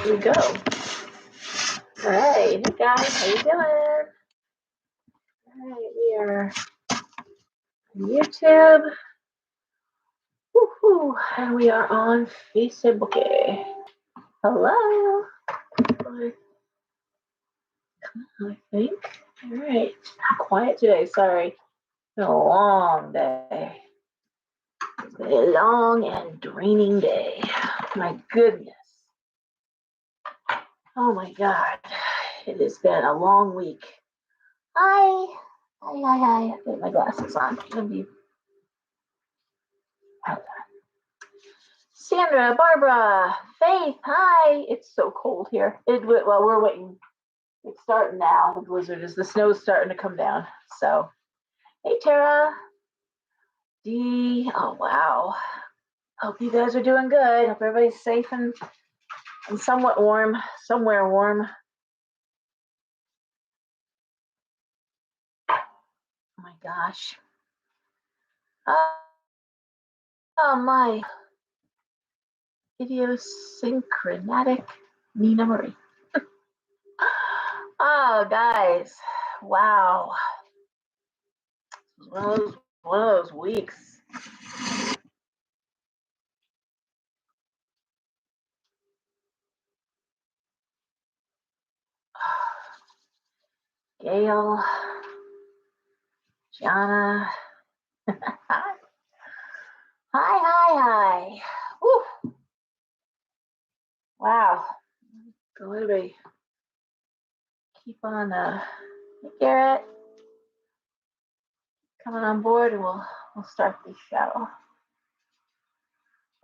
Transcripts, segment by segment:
Here we go. All right, hey guys, how you doing? All right, we are on YouTube. Woohoo! And we are on Facebook. Hello. Come on, I think. All right. Quiet today. Sorry. It's been a long day. It's been a long and draining day. My goodness. Oh my God. It has been a long week. Hi. Get my glasses on. Sandra, Barbara, Faith, hi. It's so cold here. Well, we're waiting. It's starting now. The blizzard is, the snow's starting to come down. So, hey, Tara. Dee, oh, wow. Hope you guys are doing good. Hope everybody's safe and somewhat warm, somewhere warm. Oh my gosh. Oh my. Idiosyncratic Nina Marie. Oh, guys. Wow. One of those weeks. Gail, Jana, hi. Woo. Wow. Go everybody. Keep on, Garrett, coming on board, and we'll start this show.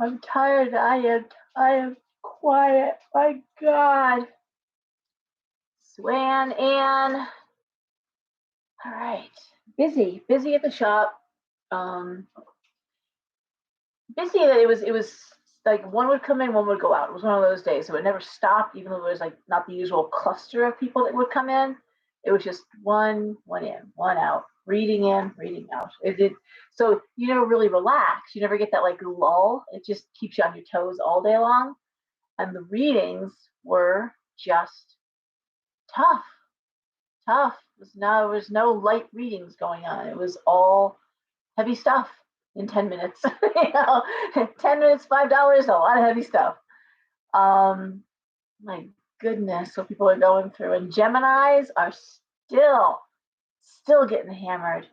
I'm tired. I am quiet. My God. Swan, Ann. All right. Busy at the shop. Busy that it was like one would come in, one would go out. It was one of those days, so it never stopped, even though there was like not the usual cluster of people that would come in. It was just one in, one out, reading in, reading out. It did, so you never really relax. You never get that like lull. It just keeps you on your toes all day long. And the readings were just tough. There was no light readings going on. It was all heavy stuff in 10 minutes. 10 minutes, $5, a lot of heavy stuff. My goodness, what people are going through. And Geminis are still getting hammered.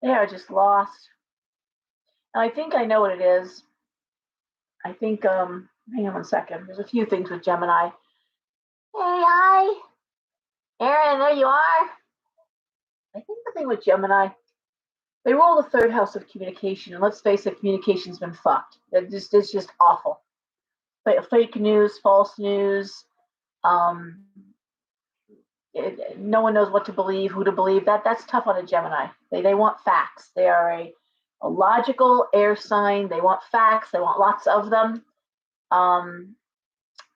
They are just lost. And I think I know what it is. I think, hang on one second. There's a few things with Gemini. Hey, hi. Aaron, there you are. I think the thing with Gemini, they rule the third house of communication, and let's face it, communication's been fucked. It's just awful. Fake news, false news. No one knows what to believe, who to believe. That's tough on a Gemini. They want facts. They are a logical air sign. They want facts. They want lots of them,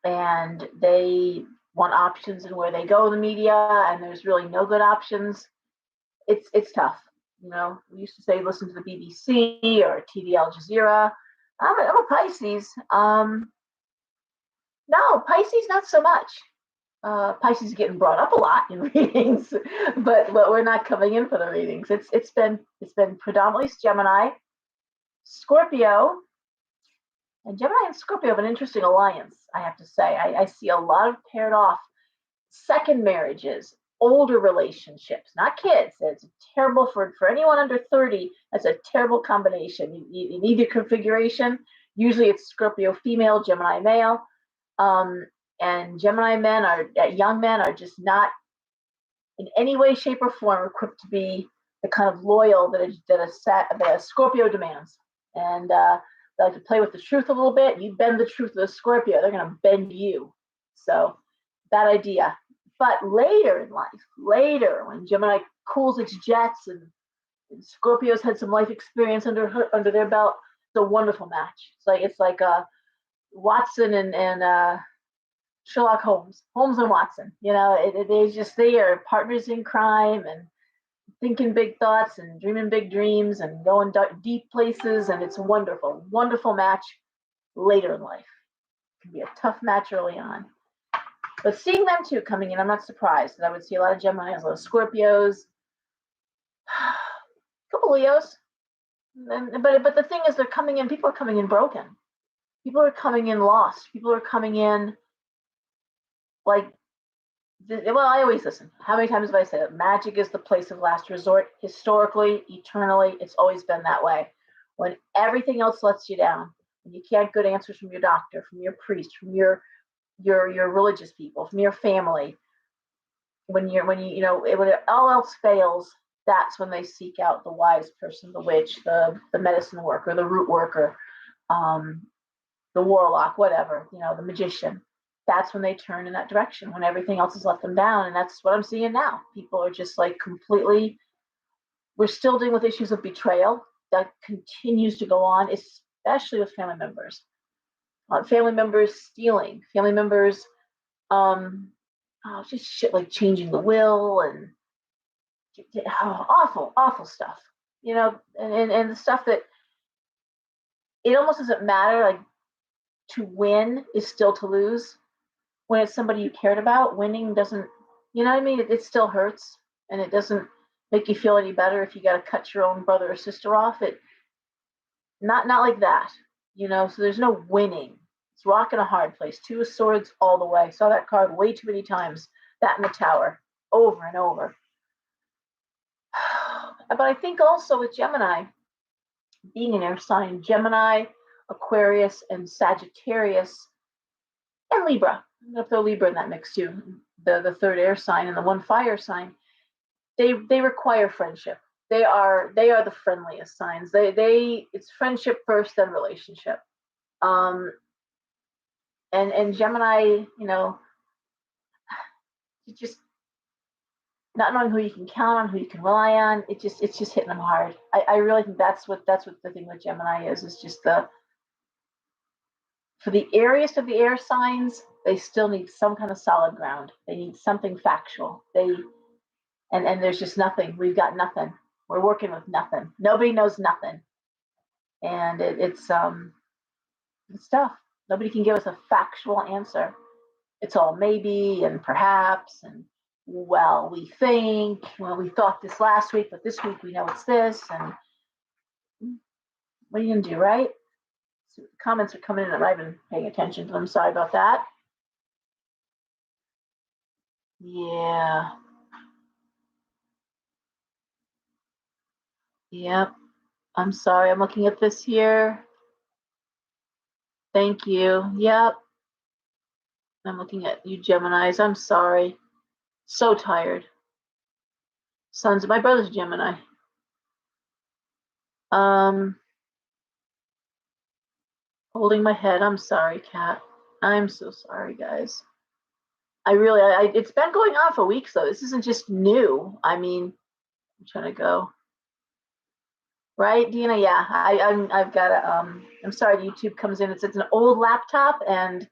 and they want options in where they go in the media. And there's really no good options. It's tough. You know, we used to say listen to the BBC or TV Al Jazeera. I'm a Pisces. No, Pisces not so much. Pisces is getting brought up a lot in readings, but we're not coming in for the readings. It's been predominantly Gemini, Scorpio, and Gemini and Scorpio have an interesting alliance. I have to say, I see a lot of paired off second marriages, older relationships, not kids. It's terrible for anyone under 30. That's a terrible combination. You need your configuration. Usually it's Scorpio female, Gemini male. And Gemini men young men are just not in any way, shape, or form equipped to be the kind of loyal that a Scorpio demands. And they like to play with the truth a little bit. You bend the truth of the Scorpio, they're going to bend you. So bad idea. But later in life, when Gemini cools its jets and Scorpios had some life experience under their belt, it's a wonderful match. It's like Watson and Sherlock Holmes and Watson. You know, they are partners in crime and thinking big thoughts and dreaming big dreams and going deep places. And it's a wonderful match later in life. It can be a tough match early on. But seeing them too coming in, I'm not surprised. I would see a lot of Geminis, a lot of Scorpios, a couple Leos. But the thing is, they're coming in. People are coming in broken. People are coming in lost. People are coming in like, well, I always listen. How many times have I said it? Magic is the place of last resort. Historically, eternally, it's always been that way. When everything else lets you down, when you can't get answers from your doctor, from your priest, from your religious people, from your family, when all else fails, that's when they seek out the wise person, the witch, the medicine worker, the root worker, the warlock, whatever, the magician. That's when they turn in that direction, when everything else has let them down. And that's what I'm seeing now. People are just like completely, we're still dealing with issues of betrayal that continues to go on, especially with family members. Family members stealing, family members, just shit like changing the will and awful stuff, and the stuff that it almost doesn't matter. Like, to win is still to lose. When it's somebody you cared about, winning doesn't, you know what I mean? It still hurts, and it doesn't make you feel any better if you got to cut your own brother or sister off. Not like that, So there's no winning. It's rock in a hard place. Two of Swords all the way. Saw that card way too many times. That in the Tower, over and over. But I think also with Gemini, being an air sign, Gemini, Aquarius, and Sagittarius, and Libra. I'm going to throw Libra in that mix too. The third air sign and the one fire sign. They require friendship. They are the friendliest signs. It's friendship first, then relationship. And Gemini, just not knowing who you can count on, who you can rely on. It's just hitting them hard. I really think that's what the thing with Gemini is. It's just for the airiest of the air signs, they still need some kind of solid ground. They need something factual. And there's just nothing. We've got nothing. We're working with nothing. Nobody knows nothing. And it's tough. Nobody can give us a factual answer. It's all maybe and perhaps and, well, we think, well, we thought this last week, but this week we know it's this. And what are you going to do, right? So comments are coming in and I've been paying attention to them. Sorry about that. Yeah. Yep. I'm sorry. I'm looking at this here. Thank you. Yep. I'm looking at you, Geminis. I'm sorry. So tired. My brother's Gemini. Holding my head. I'm sorry, Kat. I'm so sorry, guys. It's been going on for weeks, though. This isn't just new. I mean, I'm trying to go. Right, Dina? Yeah, I've got I'm sorry, YouTube comes in. It's an old laptop, and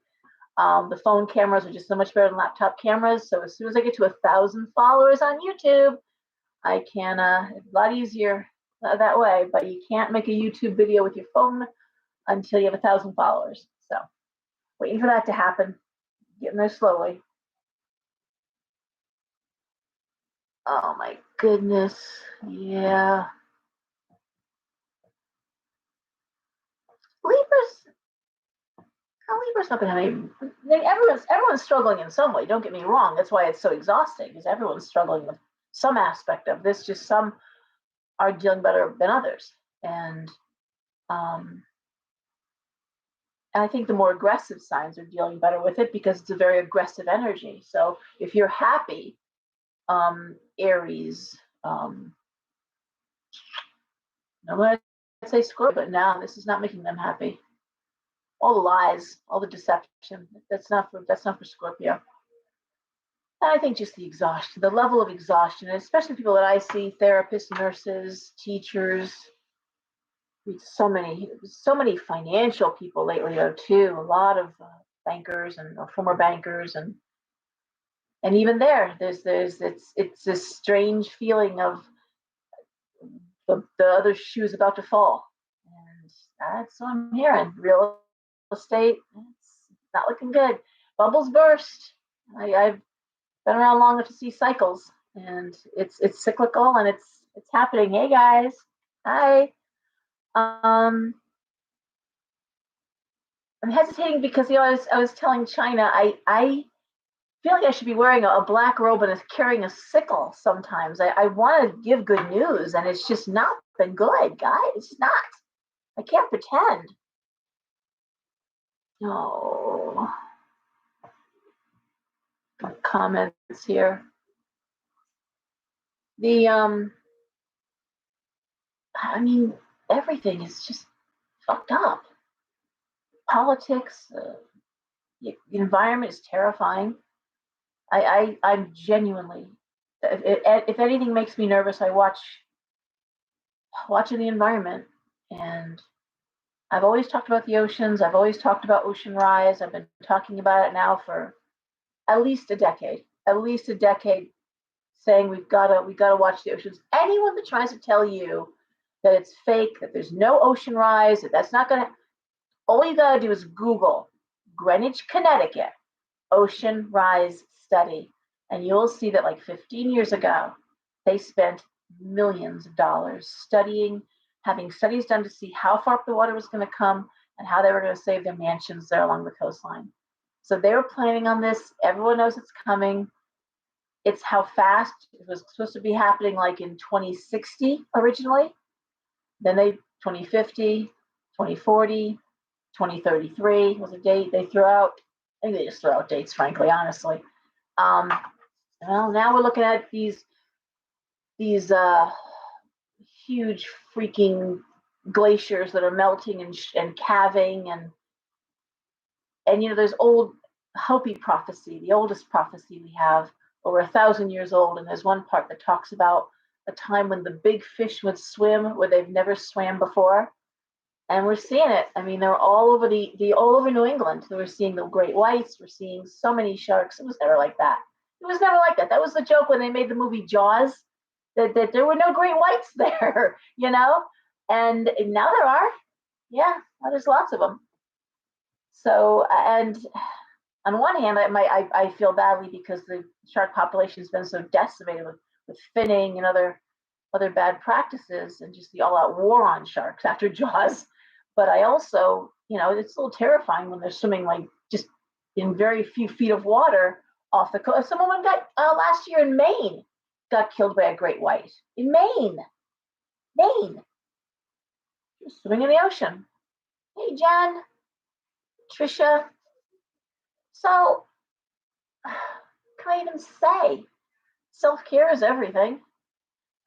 the phone cameras are just so much better than laptop cameras. So as soon as I get to 1,000 followers on YouTube, I can, it's a lot easier that way, but you can't make a YouTube video with your phone until you have 1,000 followers. So waiting for that to happen, getting there slowly. Oh my goodness. Yeah. Libra's not going to have any, everyone's struggling in some way. Don't get me wrong. That's why it's so exhausting, because everyone's struggling with some aspect of this. Just some are dealing better than others. And I think the more aggressive signs are dealing better with it because it's a very aggressive energy. So if you're happy, Aries, I'm going to say Scorpio, but now this is not making them happy. All the lies, all the deception, that's not for Scorpio. And I think just the exhaustion, the level of exhaustion, especially people that I see, therapists, nurses, teachers, so many financial people lately though too. A lot of bankers and former bankers, and even there's it's this strange feeling of the other shoe is about to fall, and that's what I'm hearing. Real estate, it's not looking good. Bubbles burst. I've been around long enough to see cycles, and it's cyclical and it's happening. Hey guys, hi. I'm hesitating because I was telling China I feel like I should be wearing a black robe and carrying a sickle sometimes. I want to give good news, and it's just not been good, guys. It's not. I can't pretend. No. Comments here. The I mean, everything is just fucked up. Politics, the environment is terrifying. I'm genuinely, if anything makes me nervous, I watching the environment. And I've always talked about the oceans. I've always talked about ocean rise. I've been talking about it now for at least a decade. At least a decade, saying we gotta watch the oceans. Anyone that tries to tell you that it's fake, that there's no ocean rise, that's not gonna. All you gotta do is Google Greenwich, Connecticut ocean rise study, and you'll see that like 15 years ago, they spent millions of dollars studying, having studies done to see how far up the water was going to come and how they were going to save their mansions there along the coastline. So they were planning on this. Everyone knows it's coming. It's how fast it was supposed to be happening, like in 2060 originally. Then 2050, 2040, 2033 was a date they threw out. I think they just throw out dates, frankly, honestly. Well, now we're looking at these huge freaking glaciers that are melting and calving, and there's old Hopi prophecy, the oldest prophecy we have, over 1,000 years old, and there's one part that talks about a time when the big fish would swim where they've never swam before. And we're seeing it. I mean, they're all over all over New England. So we're seeing the great whites. We're seeing so many sharks. It was never like that. It was never like that. That was the joke when they made the movie Jaws, that there were no great whites there, And now there are. Yeah, well, there's lots of them. So, and on one hand, I feel badly because the shark population has been so decimated with finning and other bad practices and just the all-out war on sharks after Jaws. But I also, it's a little terrifying when they're swimming like just in very few feet of water off the coast. Some woman got last year in Maine, got killed by a great white in Maine. Just swimming in the ocean. Hey, Jen, Trisha. So, can I even say? Self-care is everything.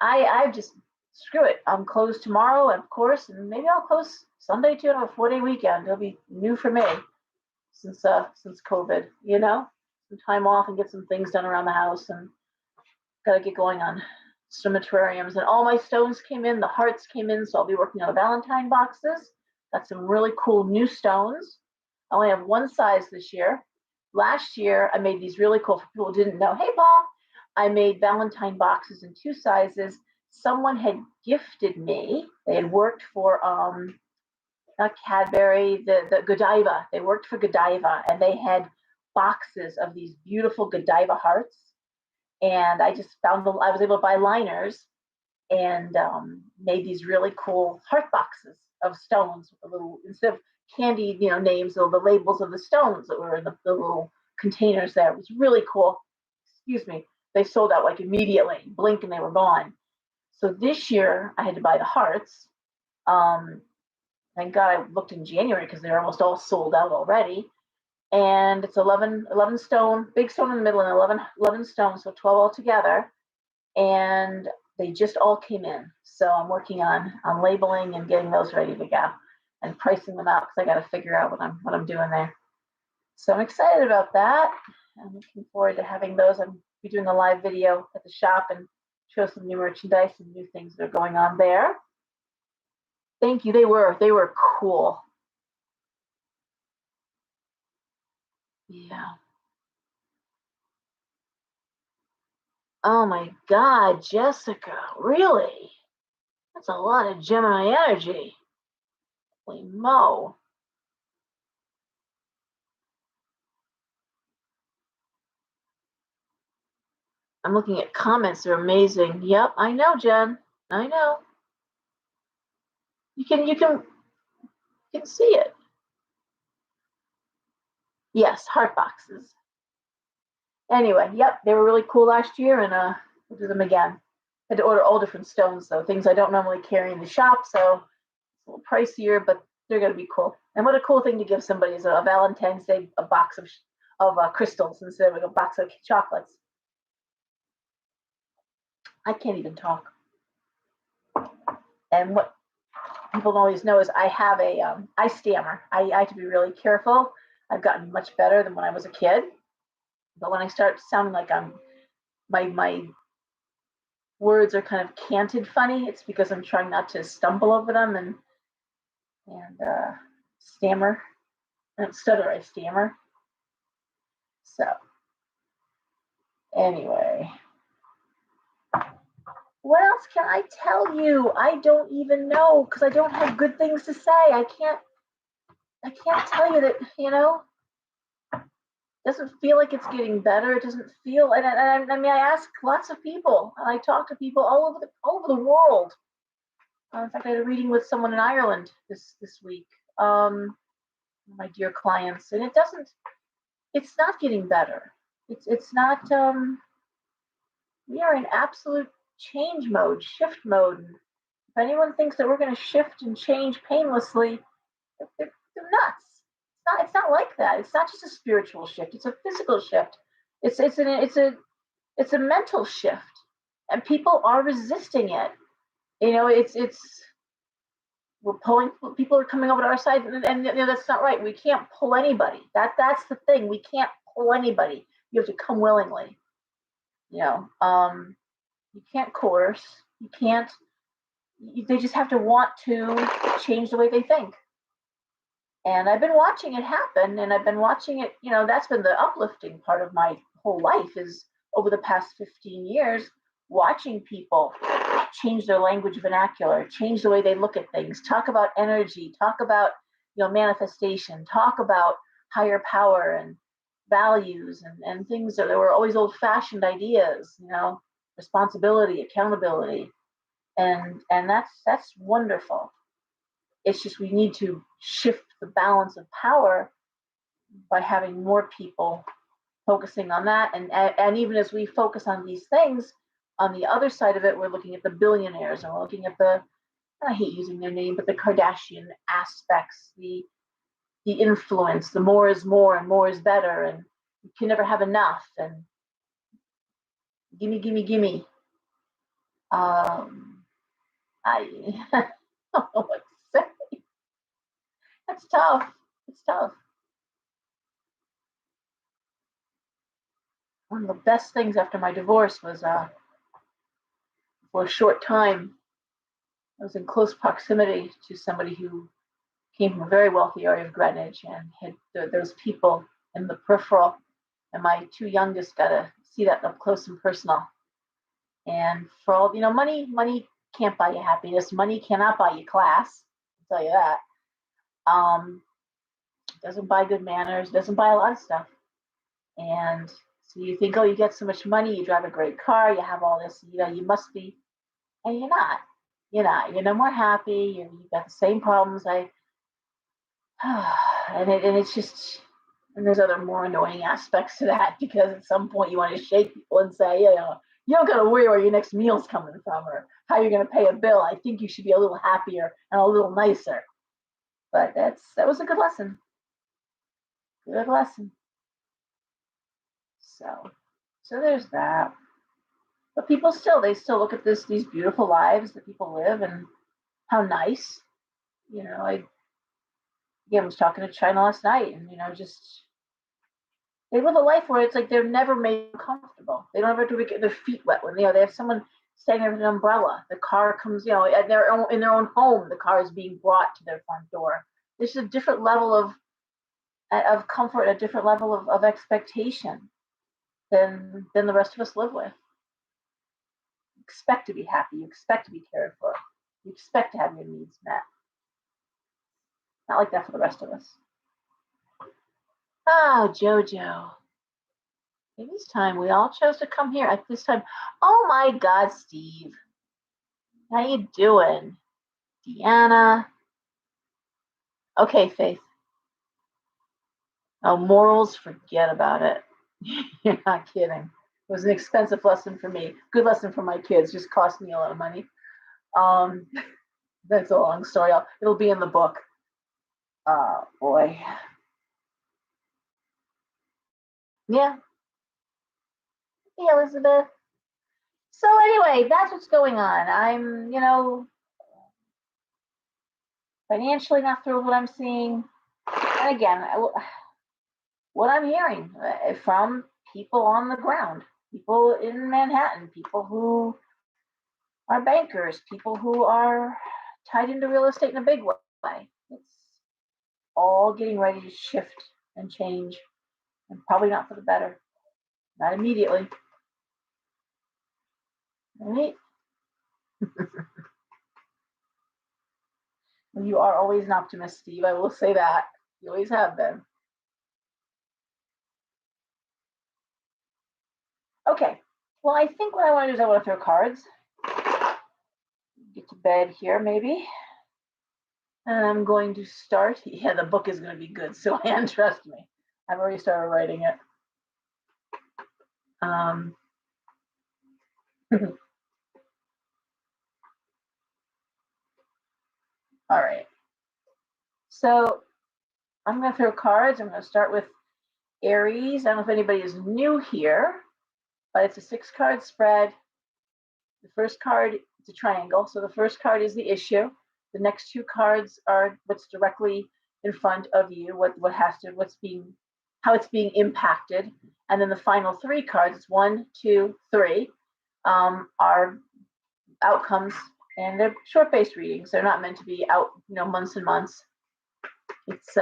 I just screw it. I'm closed tomorrow, of course, and maybe I'll close Sunday too. On a 4-day weekend. It'll be new for me since COVID. Some time off and get some things done around the house, and gotta get going on stomaterariums. And all my stones came in. The hearts came in, so I'll be working on the Valentine boxes. Got some really cool new stones. I only have one size this year. Last year, I made these really cool. For people who didn't know, hey, Paul, I made Valentine boxes in 2 sizes. Someone had gifted me. They had worked for not Cadbury, the Godiva. They worked for Godiva, and they had boxes of these beautiful Godiva hearts. And I just found I was able to buy liners and made these really cool heart boxes of stones with a little, instead of candy, names of the labels of the stones that were in the little containers there. It was really cool. Excuse me. They sold out like immediately, blink and they were gone. So this year I had to buy the hearts. Thank God I looked in January because they're almost all sold out already. And it's 11 stone, big stone in the middle, and 11 stones, so 12 altogether. And they just all came in. So I'm working on labeling and getting those ready to go and pricing them out because I got to figure out what I'm doing there. So I'm excited about that. I'm looking forward to having those. I'm be doing a live video at the shop and show some new merchandise and new things that are going on there. Thank you. They were cool. Yeah. Oh my God, Jessica, really? That's a lot of Gemini energy. Holy mo. I'm looking at comments. They're amazing. Yep, I know, Jen. I know. You can see it. Yes, heart boxes. Anyway, yep, they were really cool last year, and we'll do them again. Had to order all different stones, though, things I don't normally carry in the shop, so it's a little pricier, but they're going to be cool. And what a cool thing to give somebody is a Valentine's Day, a box of crystals instead of a box of chocolates. I can't even talk. And what people don't always know is I have I stammer. I have to be really careful. I've gotten much better than when I was a kid. But when I start sounding like my words are kind of canted funny, it's because I'm trying not to stumble over them and stammer. I don't stutter, I stammer. So anyway, what else can I tell you? I don't even know because I don't have good things to say. I can't tell you that, doesn't feel like it's getting better. It doesn't feel, and I mean, I ask lots of people, and I talk to people all over the world. In fact, I had a reading with someone in Ireland this week, my dear clients, and it's not getting better. It's not. We are in absolute change mode, shift mode. If anyone thinks that we're going to shift and change painlessly, they're nuts. It's not like that. It's not just a spiritual shift. It's a physical shift. It's a mental shift, and people are resisting it. We're pulling. People are coming over to our side, and that's not right. We can't pull anybody. That's the thing. We can't pull anybody. You have to come willingly. You can't coerce. You can't. They just have to want to change the way they think. And I've been watching it happen, and I've been watching it, that's been the uplifting part of my whole life is over the past 15 years, watching people change their language vernacular, change the way they look at things, talk about energy, talk about, manifestation, talk about higher power and values and things that were always old-fashioned ideas, responsibility, accountability. And that's wonderful. It's just we need to shift the balance of power by having more people focusing on that. And even as we focus on these things, on the other side of it, we're looking at the billionaires and we're looking at I hate using their name, but the Kardashian aspects, the influence, the more is more and more is better, and you can never have enough, and gimme, gimme, gimme. I don't know what to say. That's tough. It's tough. One of the best things after my divorce was for a short time, I was in close proximity to somebody who came from a very wealthy area of Greenwich and had those people in the peripheral. And my two youngest got to see that up close and personal. And for all, money can't buy you happiness. Money cannot buy you class. I'll tell you that. Doesn't buy good manners, doesn't buy a lot of stuff. And so you think, oh, you get so much money, you drive a great car, you have all this, you must be, and you're not. You're not. You're no more happy. You've got the same problems. And it's just, and there's other more annoying aspects to that because at some point you want to shake people and say, you don't got to worry where your next meal's coming from or how you're going to pay a bill. I think you should be a little happier and a little nicer. But that was a good lesson. Good lesson. So there's that. But people they still look at these beautiful lives that people live and how nice. I was talking to China last night, and just they live a life where it's like they're never made comfortable. They don't ever have to get their feet wet when they have someone staying there with an umbrella. The car comes, in their own home. The car is being brought to their front door. There's a different level of comfort, a different level of expectation than the rest of us live with. You expect to be happy. You expect to be cared for. You expect to have your needs met. Not like that for the rest of us. Oh, Jojo. Maybe it's time we all chose to come here at this time. Oh my God, Steve. How you doing? Deanna. Okay, Faith. Oh, morals, forget about it. You're not kidding. It was an expensive lesson for me. Good lesson for my kids. Just cost me a lot of money. Um, that's a long story. It'll be in the book. Boy. Yeah. Hey, Elizabeth. So anyway, that's what's going on. I'm, financially not thrilled with what I'm seeing. And again, what I'm hearing from people on the ground, people in Manhattan, people who are bankers, people who are tied into real estate in a big way. It's all getting ready to shift and change, and probably not for the better. Not immediately. Right? You are always an optimist, Steve. I will say that. You always have been. Okay. Well, I think what I want to do is I want to throw cards. Get to bed here, maybe. And I'm going to start. Yeah, the book is going to be good, so and trust me. I've already started writing it. All right. So I'm going to throw cards. I'm going to start with Aries. I don't know if anybody is new here, but it's a 6-card spread. The first card is a triangle. So the first card is the issue. The next 2 cards are what's directly in front of you, how it's being impacted. And then the final 3 cards, 1, 2, 3, are outcomes, and they're short-based readings. They're not meant to be out, months and months. It's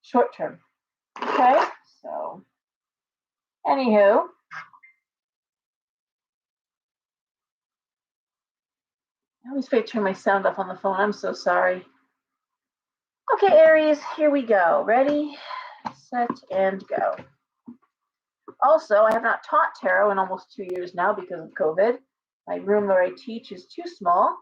short term. Okay, so anywho, I always forget to turn my sound off on the phone. I'm so sorry. Okay, Aries, here we go. Ready, set, and go. Also, I have not taught tarot in almost 2 years now because of COVID. My room where I teach is too small.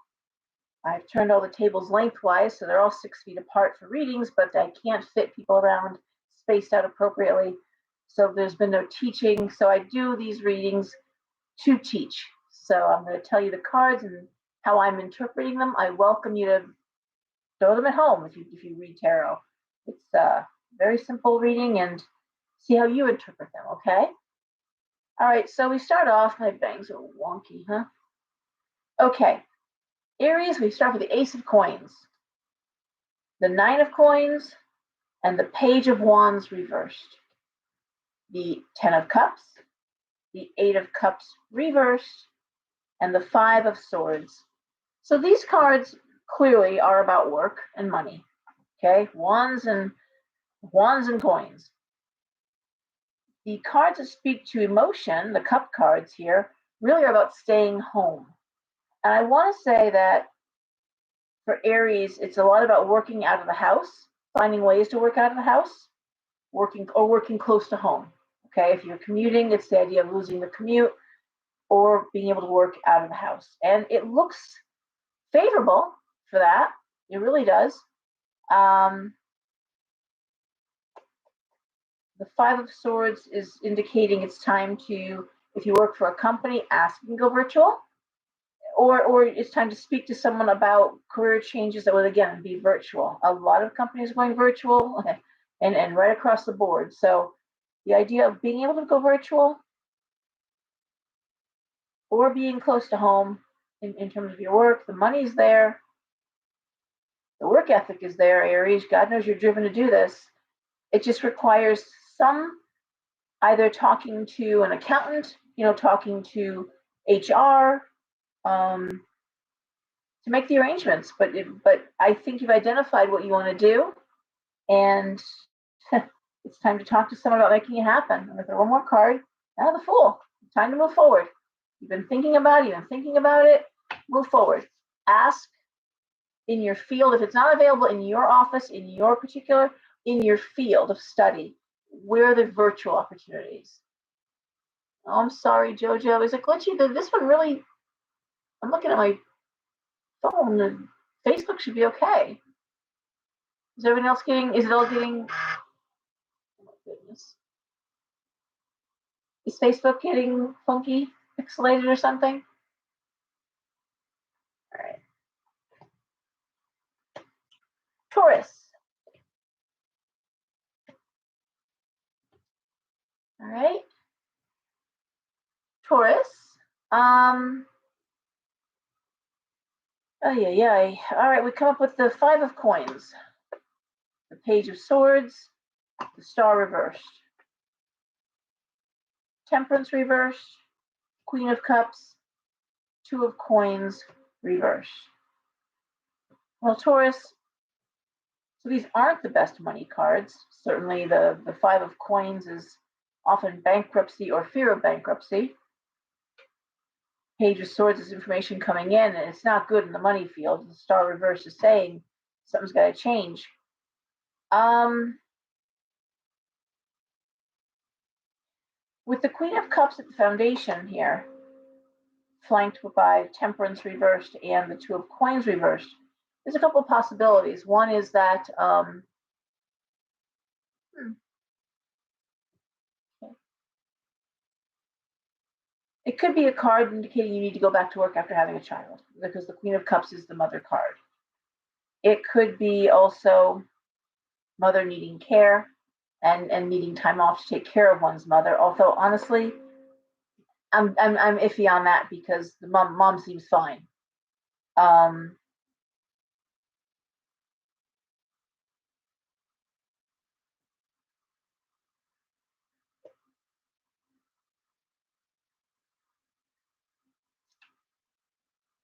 I've turned all the tables lengthwise, so they're all 6 feet apart for readings, but I can't fit people around spaced out appropriately. So there's been no teaching. So I do these readings to teach. So I'm going to tell you the cards and how I'm interpreting them. I welcome you to throw them at home if you read tarot. It's a very simple reading, and see how you interpret them, okay? All right, so we start off, my bangs are wonky, huh? Okay, Aries, we start with the Ace of Coins, the 9 of Coins, and the Page of Wands reversed, the 10 of Cups, the 8 of Cups reversed, and the 5 of Swords. So these cards clearly are about work and money, okay? Wands and coins. The cards that speak to emotion, the cup cards here, really are about staying home. And I want to say that for Aries, it's a lot about working out of the house, finding ways to work out of the house, working close to home. Okay, if you're commuting, it's the idea of losing the commute or being able to work out of the house. And it looks favorable for that. It really does. The 5 of Swords is indicating it's time to, if you work for a company, ask and go virtual, or it's time to speak to someone about career changes that would, again, be virtual. A lot of companies are going virtual and right across the board. So the idea of being able to go virtual or being close to home in terms of your work, the money's there, the work ethic is there, Aries. God knows you're driven to do this. It just requires some either talking to an accountant, talking to HR, to make the arrangements. But I think you've identified what you want to do, and it's time to talk to someone about making it happen. I'm going to throw one more card. Now the Fool. Time to move forward. You've been thinking about it. Move forward. Ask in your field if it's not available in your office, in your field of study. Where are the virtual opportunities? Oh, I'm sorry, Jojo. Is it glitchy? This one really, I'm looking at my phone and Facebook should be okay. Is everyone else getting, is it all getting, oh my goodness. Is Facebook getting funky, pixelated or something? All right. Taurus. All right. Taurus. Oh yeah. All right, we come up with the 5 of coins, the Page of Swords, the Star reversed, Temperance reversed, Queen of Cups, 2 of coins reversed. Well, Taurus, so these aren't the best money cards. Certainly the 5 of coins is often bankruptcy or fear of bankruptcy. Page of Swords is information coming in, and it's not good in the money field. The Star reverse is saying something's got to change. With the Queen of Cups at the foundation here, flanked by Temperance reversed and the 2 of coins reversed, there's a couple of possibilities. One is that it could be a card indicating you need to go back to work after having a child, because the Queen of Cups is the mother card. It could be also mother needing care and needing time off to take care of one's mother. Although honestly, I'm iffy on that because the mom seems fine.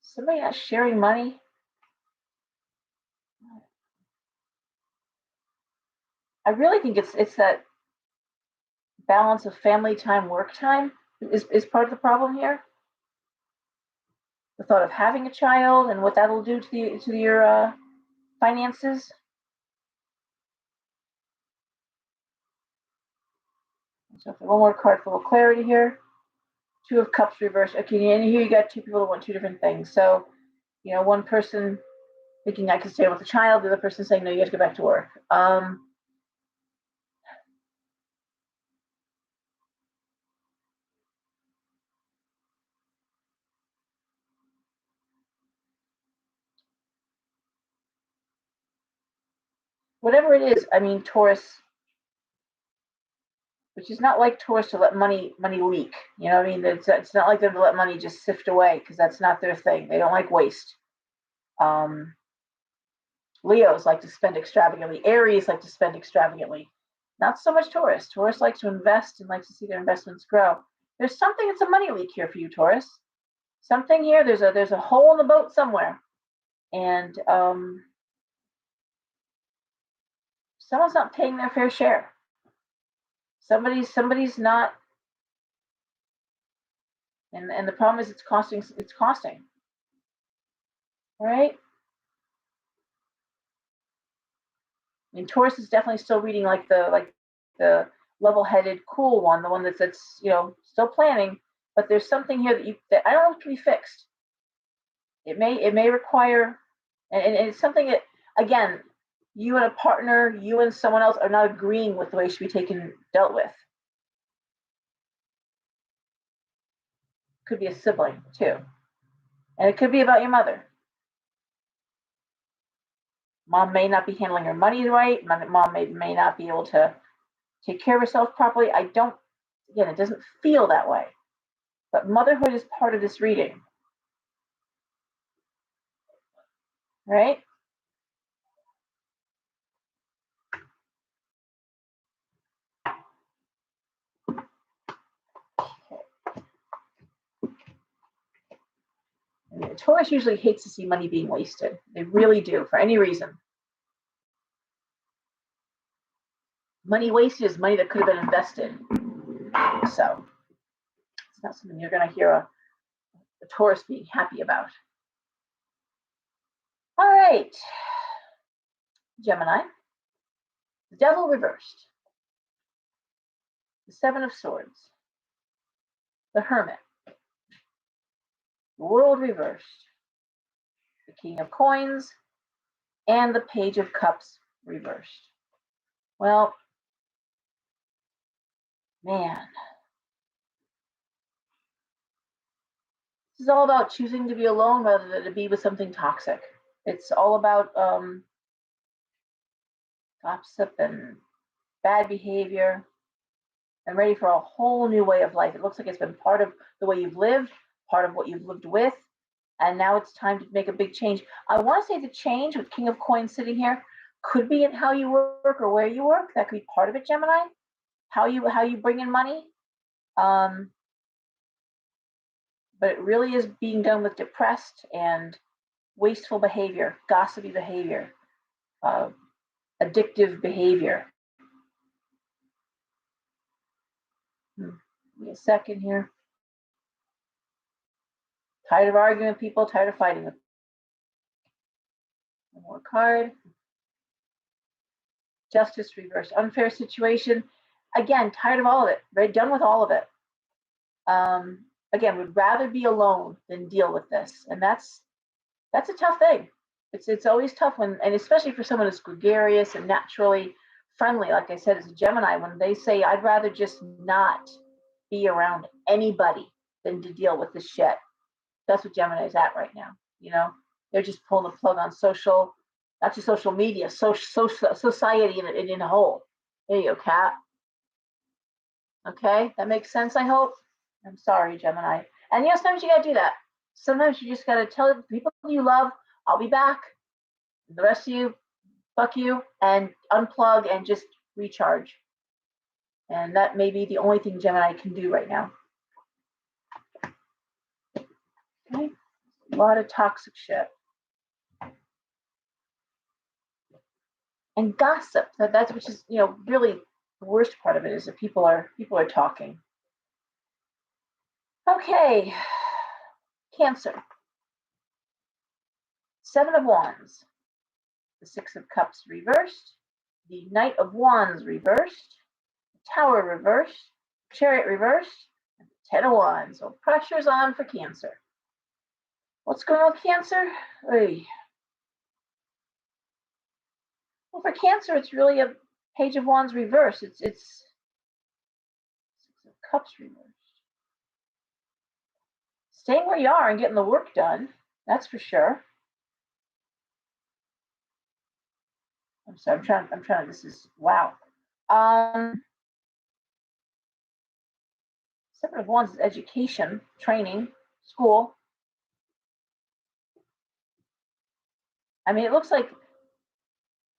Somebody not sharing money. I really think it's that balance of family time, work time is part of the problem here. The thought of having a child and what that'll do to your finances. So one more card for a little clarity here. 2 of Cups reversed. Okay, and here you got 2 people that want 2 different things. So, one person thinking I can stay with the child, the other person saying no, you have to go back to work. Whatever it is, I mean, Taurus, which is not like Taurus to let money leak. You know what I mean? It's not like them to let money just sift away, because that's not their thing. They don't like waste. Leos like to spend extravagantly. Aries like to spend extravagantly. Not so much Taurus. Taurus likes to invest and likes to see their investments grow. There's something, it's a money leak here for you, Taurus. Something here, there's a hole in the boat somewhere. And someone's not paying their fair share. Somebody's not, and the problem is it's costing. All right. I mean, Taurus is definitely still reading like the level-headed, cool one, the one that's still planning. But there's something here that I don't know can be fixed. It may require, and it's something that, again, you and a partner, you and someone else are not agreeing with the way it should be dealt with. Could be a sibling too, and it could be about your mother. Mom may not be handling her money right. Mom may not be able to take care of herself properly. It doesn't feel that way. But motherhood is part of this reading. Right? And Taurus usually hates to see money being wasted. They really do, for any reason. Money wasted is money that could have been invested. So it's not something you're going to hear a Taurus being happy about. All right. Gemini. The Devil reversed. the Seven of Swords, the Hermit, the World reversed, the King of Coins, and the Page of Cups reversed. Well, man, this is all about choosing to be alone rather than to be with something toxic. It's all about gossip and bad behavior. I'm ready for a whole new way of life. It looks like it's been part of the way you've lived, part of what you've lived with, and now it's time to make a big change. I want to say the change with King of Coins sitting here could be in how you work or where you work. That could be part of it, Gemini. How you bring in money. But it really is being done with depressed and wasteful behavior, gossipy behavior, addictive behavior. Give me a second here. Tired of arguing with people, tired of fighting with people. One more card. Justice reverse, unfair situation. Again, tired of all of it, right? Done with all of it. Again, would rather be alone than deal with this. And that's a tough thing. It's always tough when, and especially for someone who's gregarious and naturally friendly, like I said, as a Gemini, when they say, I'd rather just not be around anybody than to deal with this shit. That's what Gemini's at right now. You know, they're just pulling the plug on social, not just social media, society in a whole. There you go, Kat. Okay, that makes sense, I hope. I'm sorry, Gemini. And yes, sometimes you gotta do that. Sometimes you just gotta tell the people you love, I'll be back. The rest of you, fuck you, and unplug and just recharge. And that may be the only thing Gemini can do right now. Okay, a lot of toxic shit. And gossip. That's which is, really the worst part of it is that people are talking. Okay, Cancer. Seven of Wands, the Six of Cups reversed, the Knight of Wands reversed, the Tower reversed, Chariot reversed, and the Ten of Wands. So pressure's on for Cancer. What's going on with Cancer? Oy. Well, for Cancer, it's really a Page of Wands reversed. It's Six of Cups reversed. Staying where you are and getting the work done, that's for sure. I'm sorry, I'm trying, this is, wow. Seven of Wands is education, training, school. I mean, it looks like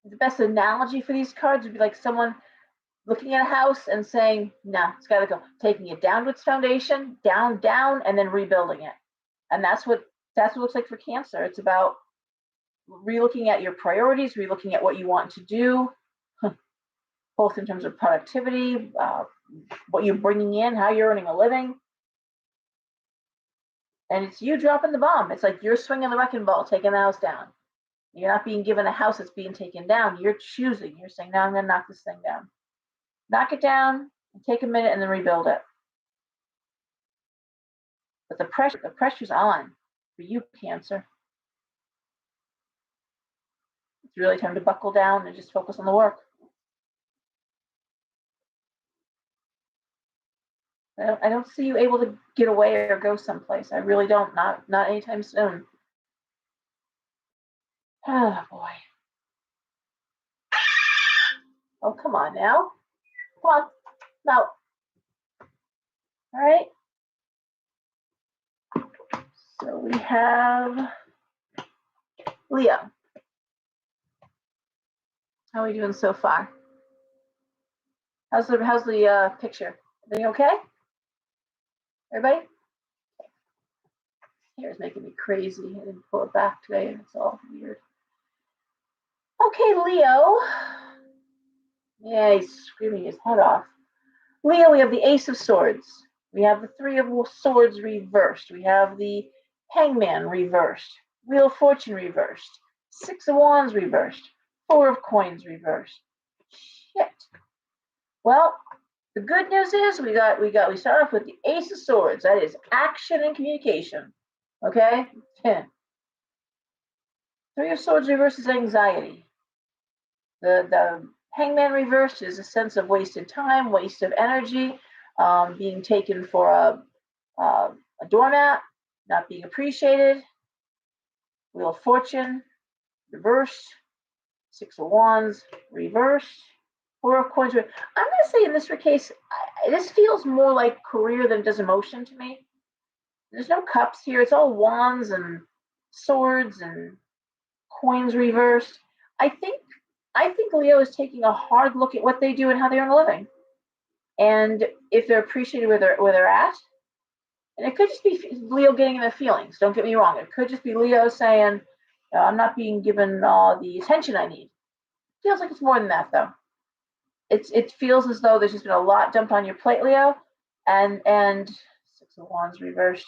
the best analogy for these cards would be like someone looking at a house and saying, nah, it's got to go. Taking it down to its foundation, down, and then rebuilding it. And that's what it looks like for Cancer. It's about relooking at your priorities, relooking at what you want to do, both in terms of productivity, what you're bringing in, how you're earning a living. And it's you dropping the bomb. It's like you're swinging the wrecking ball, taking the house down. You're not being given a house that's being taken down. You're choosing. You're saying, no, I'm going to knock this thing down. Knock it down, and take a minute, and then rebuild it. But the pressure's on for you, Cancer. It's really time to buckle down and just focus on the work. I don't see you able to get away or go someplace. I really don't. Not anytime soon. Oh, boy. Oh, come on now. Come on. No. All right. So we have Leo. How are we doing so far? How's the picture? Everything okay? Everybody? Hair is making me crazy. I didn't pull it back today, and it's all weird. Okay, Leo. Yeah, he's screaming his head off. Leo, we have the Ace of Swords. We have the Three of Swords reversed. We have the Hangman reversed. Wheel of Fortune reversed. Six of Wands reversed. Four of Coins reversed. Shit. Well, The good news is we start off with the Ace of Swords. That is action and communication. Okay? 10. Three of Swords reverses anxiety. The Hangman reversed is a sense of wasted time, waste of energy, being taken for a doormat, not being appreciated. Wheel of Fortune, reversed. Six of Wands, reversed. Four of Coins. I'm going to say in this case, this feels more like career than it does emotion to me. There's no cups here. It's all wands and swords and coins reversed. I think Leo is taking a hard look at what they do and how they earn a living, and if they're appreciated where they're at. And it could just be Leo getting in their feelings. Don't get me wrong. It could just be Leo saying, "I'm not being given the attention I need." Feels like it's more than that, though. It feels as though there's just been a lot dumped on your plate, Leo, and Six of Wands reversed.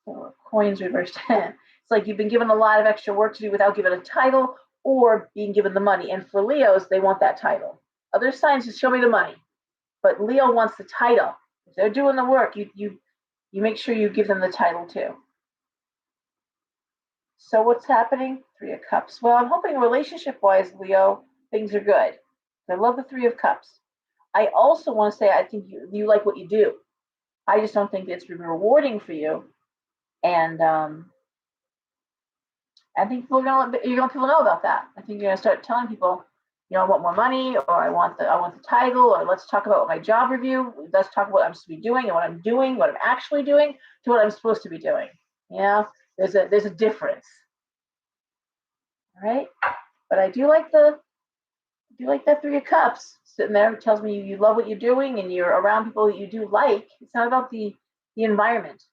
Four of Coins reversed. It's like you've been given a lot of extra work to do without given a title or being given the money. And for Leos, they want that title. Other signs just show me the money, but Leo wants the title. If they're doing the work, you make sure you give them the title too. So what's happening? Three of Cups. Well, I'm hoping relationship-wise, Leo, things are good. I love the Three of Cups. I also want to say I think you like what you do. I just don't think it's rewarding for you. And I think you're gonna let people know about that. I think you're gonna start telling people, I want more money, or I want the title, or let's talk about my job review. Let's talk about what I'm supposed to be doing and what I'm doing, what I'm actually doing, to what I'm supposed to be doing. There's a difference. All right, but I do like that Three of Cups sitting there. It tells me you love what you're doing and you're around people that you do like. It's not about the environment,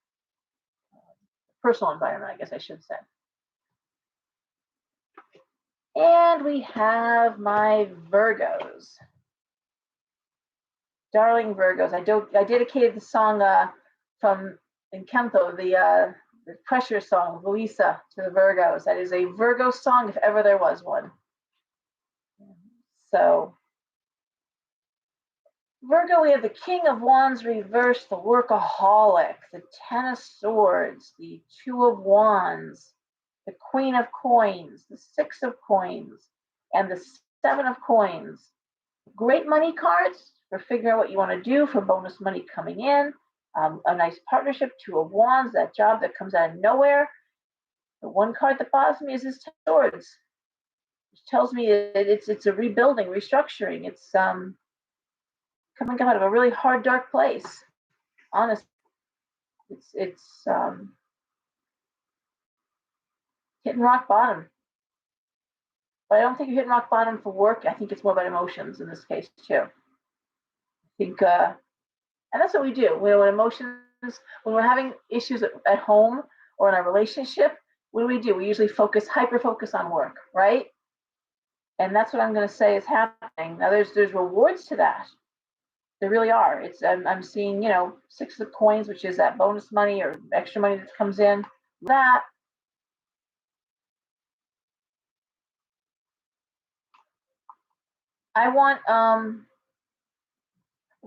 personal environment, I guess I should say. And we have my Virgos. Darling Virgos. I dedicated the song from Encanto, the Pressure song, Luisa, to the Virgos. That is a Virgo song if ever there was one. So, Virgo, we have the King of Wands reversed, the Workaholic, the Ten of Swords, the Two of Wands, the Queen of Coins, the Six of Coins, and the Seven of Coins. Great money cards for figuring out what you want to do, for bonus money coming in. A nice partnership, Two of Wands, that job that comes out of nowhere. The one card that bothers me is this Ten of Swords, which tells me it's a rebuilding, restructuring. It's coming out of a really hard, dark place. Honestly, it's hitting rock bottom. But I don't think you're hitting rock bottom for work. I think it's more about emotions in this case too. I think, and that's what we do. When emotions, when we're having issues at home or in our relationship, what do? We usually hyper focus on work, right? And that's what I'm going to say is happening. Now, there's rewards to that. There really are. I'm seeing, Six of Coins, which is that bonus money or extra money that comes in. That. I want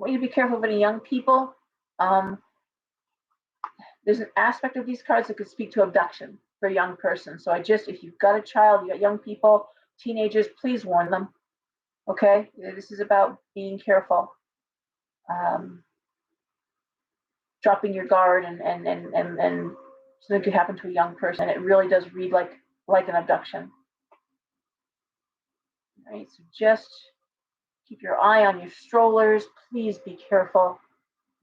you to be careful of any young people. There's an aspect of these cards that could speak to abduction for a young person. So if you've got a child, you got young people, teenagers, please warn them. Okay? This is about being careful. Dropping your guard and something could happen to a young person. It really does read like an abduction. All right, so just keep your eye on your strollers. Please be careful.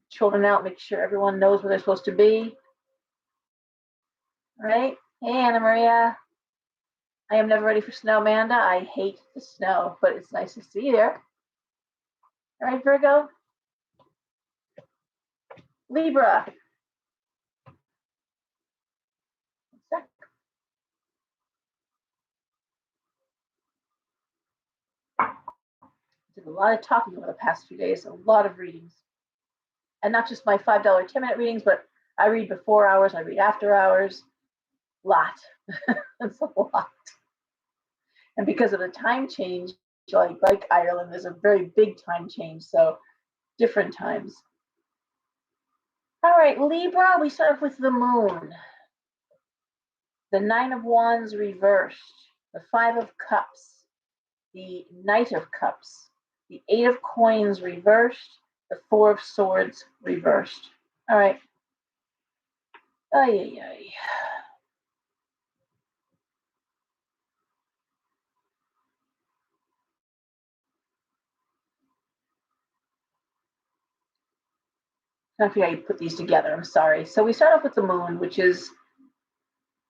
Children out, make sure everyone knows where they're supposed to be. All right. Hey, Anna Maria. I am never ready for snow, Amanda. I hate the snow, but it's nice to see you there. All right, Virgo. Libra. Did a lot of talking over the past few days, a lot of readings. And not just my $5 10-minute readings, but I read before hours, I read after hours. Lot. It's a lot. And because of the time change, like Ireland, there's a very big time change, so different times. All right, Libra, we start off with the moon. The Nine of Wands reversed, the Five of Cups, the Knight of Cups, the Eight of Coins reversed, the Four of Swords reversed. All right. Ay, ay, ay. I forget how you put these together. I'm sorry. So we start off with the moon, which is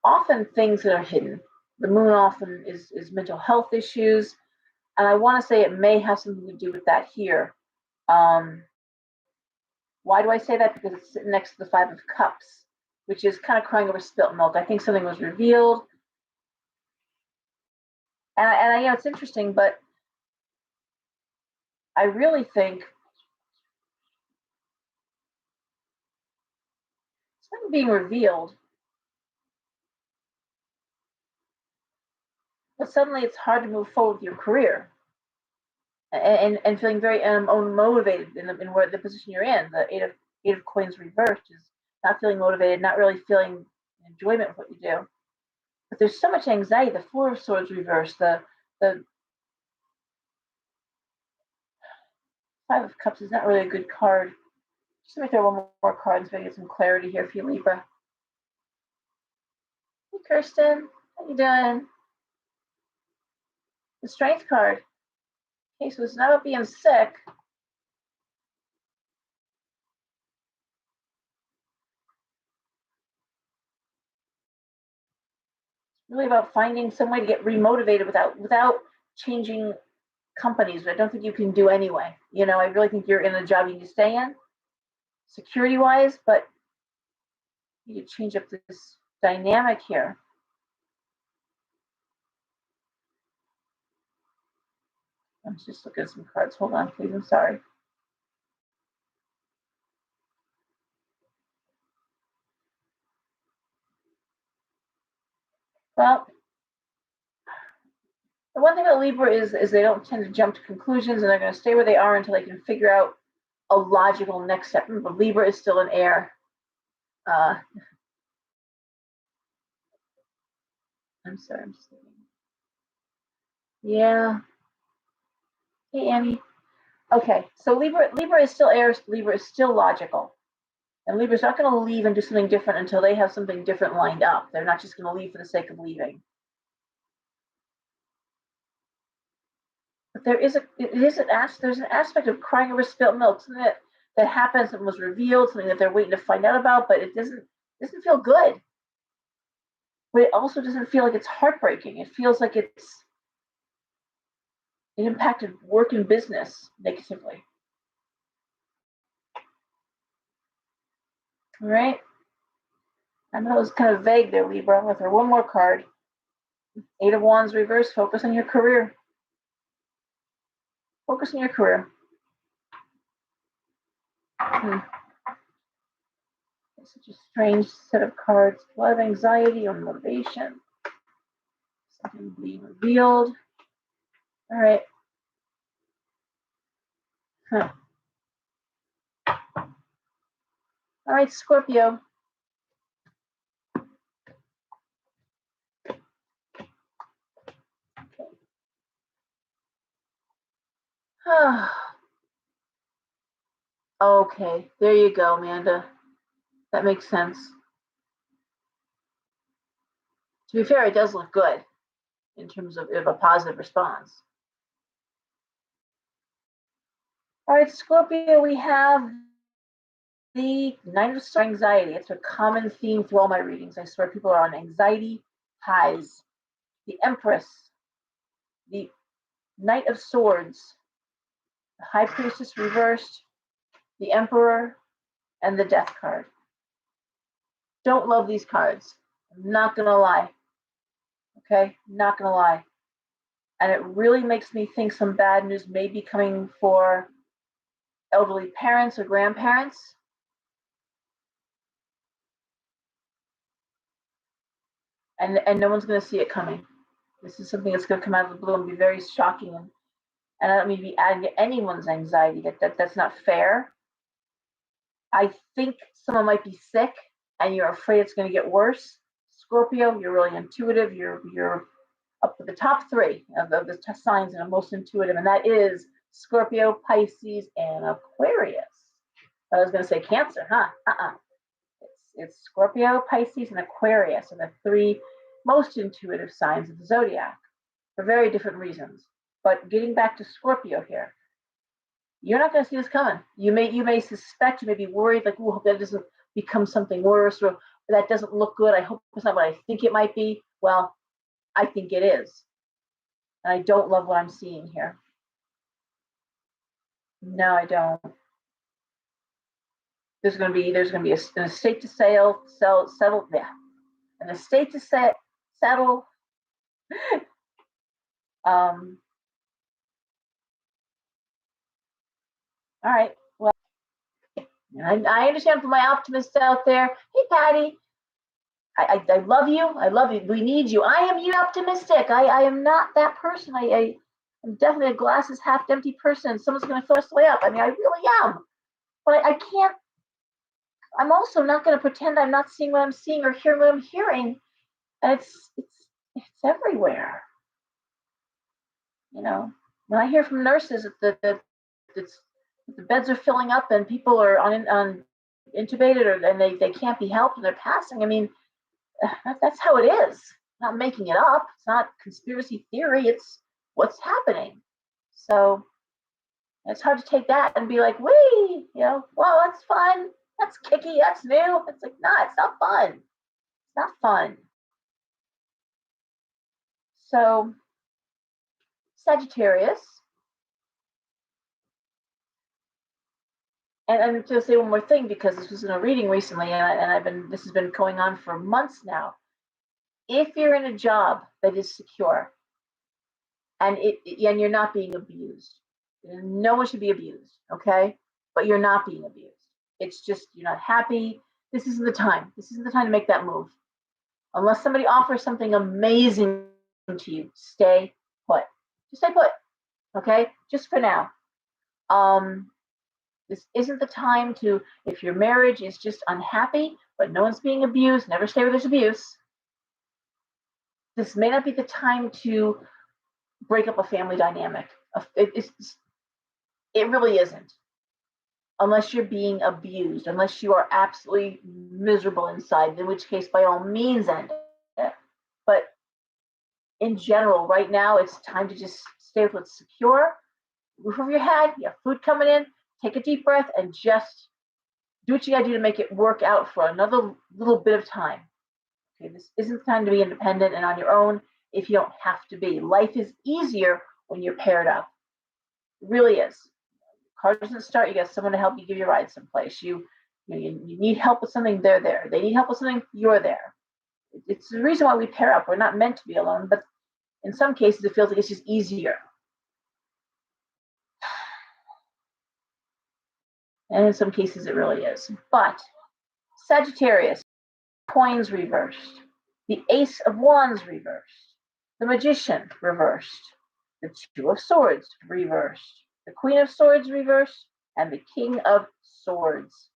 often things that are hidden. The moon often is mental health issues, and I want to say it may have something to do with that here. Why do I say that? Because it's sitting next to the Five of Cups, which is kind of crying over spilt milk. I think something was revealed, and I know it's interesting, but I really think something being revealed, but suddenly it's hard to move forward with your career. And feeling very unmotivated in where the position you're in. The eight of coins reversed is not feeling motivated, not really feeling enjoyment with what you do. But there's so much anxiety. The Four of Swords reversed, the Five of Cups is not really a good card. Just let me throw one more card so I get some clarity here for you, Libra. Hey, Kirsten, how you doing? The Strength card. Okay, so it's not about being sick. Really about finding some way to get remotivated without changing companies, but I don't think you can do anyway. You know, I really think you're in a job you need to stay in, security wise, but you need to change up this dynamic here. I'm just looking at some cards. Hold on, please. I'm sorry. Well, the one thing about Libra is they don't tend to jump to conclusions, and they're going to stay where they are until they can figure out a logical next step. But Libra is still an air. I'm sorry, I'm just thinking. Yeah. Hey, Annie. Okay, so Libra is still air. Libra is still logical, and Libra's not going to leave and do something different until they have something different lined up. They're not just going to leave for the sake of leaving. But there's an aspect of crying over spilt milk, something that happens and was revealed, something that they're waiting to find out about, but it doesn't feel good. But it also doesn't feel like it's heartbreaking. It feels like it impacted work and business negatively. All right. I know it was kind of vague there, Libra. I'm going to throw one more card. Eight of Wands reverse. Focus on your career. Focus on your career. It's such a strange set of cards. A lot of anxiety or motivation. Something being revealed. All right. Huh. All right, Scorpio. Okay. Okay, there you go, Amanda. That makes sense. To be fair, it does look good in terms of a positive response. All right, Scorpio, we have the Nine of Swords, anxiety. It's a common theme through all my readings. I swear people are on anxiety highs. The Empress, the Knight of Swords, the High Priestess reversed, the Emperor, and the Death card. Don't love these cards. I'm not going to lie. Okay? Not going to lie. And it really makes me think some bad news may be coming for elderly parents or grandparents. And no one's going to see it coming. This is something that's going to come out of the blue and be very shocking and I don't mean to be adding to anyone's anxiety. That's not fair. I think someone might be sick and you're afraid it's going to get worse. Scorpio, you're really intuitive. You're up to the top three of the signs that are most intuitive, and that is Scorpio, Pisces, and Aquarius. I was going to say Cancer, huh? It's Scorpio, Pisces, and Aquarius are the three most intuitive signs of the zodiac for very different reasons. But getting back to Scorpio here, you're not going to see this coming. You may suspect, you may be worried, like, oh, hope that doesn't become something worse, or that doesn't look good. I hope it's not what I think it might be. Well, I think it is. And I don't love what I'm seeing here. No, I don't. There's going to be an estate to settle. Yeah, an estate to settle. All right. Well, I understand for my optimists out there. Hey, Patty, I love you. I love you. We need you. I am you optimistic. I am not that person. I'm definitely a glasses half empty person. Someone's going to throw us way up. I mean, I really am. But I can't. I'm also not going to pretend I'm not seeing what I'm seeing or hearing what I'm hearing. And it's everywhere. You know, when I hear from nurses that the beds are filling up and people are on intubated and they can't be helped and they're passing. I mean, that's how it is. I'm not making it up. It's not conspiracy theory. It's what's happening. So it's hard to take that and be like, wee, well, that's fun. That's kicky. That's new. It's like, nah, it's not fun. It's not fun. So Sagittarius, and to say one more thing, because this was in a reading recently, and this has been going on for months now. If you're in a job that is secure, and you're not being abused, no one should be abused, okay? But you're not being abused. It's just you're not happy. This isn't the time. This isn't the time to make that move, unless somebody offers something amazing to you. Stay put. Just stay put, okay? Just for now. This isn't the time to, if your marriage is just unhappy, but no one's being abused, never stay where there's abuse. This may not be the time to break up a family dynamic. It really isn't. Unless you're being abused, unless you are absolutely miserable inside, in which case, by all means, end it. But in general, right now, it's time to just stay with what's secure, roof over your head, you have food coming in, take a deep breath, and just do what you gotta do to make it work out for another little bit of time. Okay, this isn't the time to be independent and on your own if you don't have to be. Life is easier when you're paired up. It really is. Car doesn't start, you got someone to help you give you a ride someplace. You need help with something, they're there. They need help with something, you're there. It's the reason why we pair up. We're not meant to be alone, but in some cases it feels like it's just easier. And in some cases it really is. But Sagittarius, coins reversed, the Ace of Wands reversed, the Magician reversed, the Two of Swords reversed, the Queen of Swords reversed, and the King of Swords.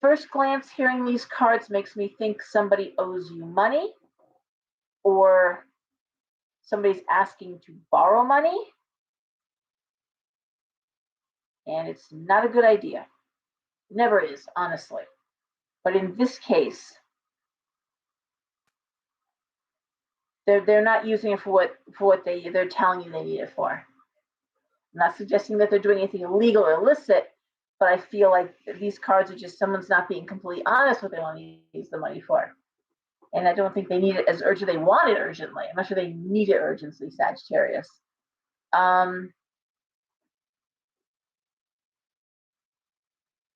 First glance, hearing these cards makes me think somebody owes you money, or somebody's asking to borrow money, and it's not a good idea. It never is, honestly. But in this case, they're not using it for what they're telling you they need it for. I'm not suggesting that they're doing anything illegal or illicit, but I feel like these cards are just someone's not being completely honest what they want to use the money for. And I don't think they need it as urgent. They want it urgently. I'm not sure they need it urgently, Sagittarius.